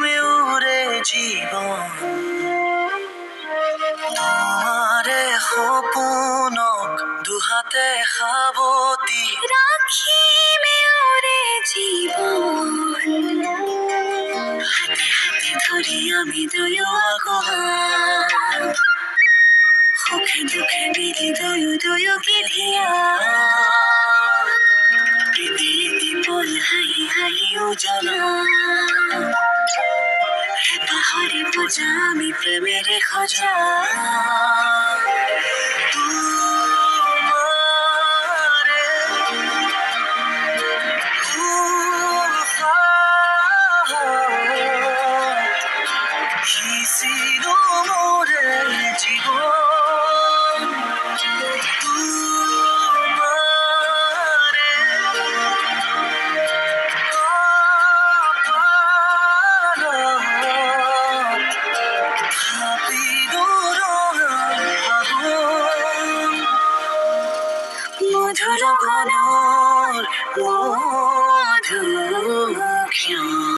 মেউৰে জীৱন তোমাৰে সপোনক দুহাতে সাৱটি রাখি মেউরে জীবন হাতে হাতে ধরি আমি দুয়ো আগুৱাম সুখে দুখে মিলি দুয়ো দুয়োকে ধিয়া ইতি ইতি পল হাঁহি হাঁহি উজলা হেঁপাহৰে পূজা আমি প্ৰেমেৰে সজা তোমাৰে উশাহত সিঁচিলো মোৰে জীৱন তোমাৰে কপালত থাপিলো ৰঙা ফাগুন মধুর গানৰ মধুৰ ক্ষণ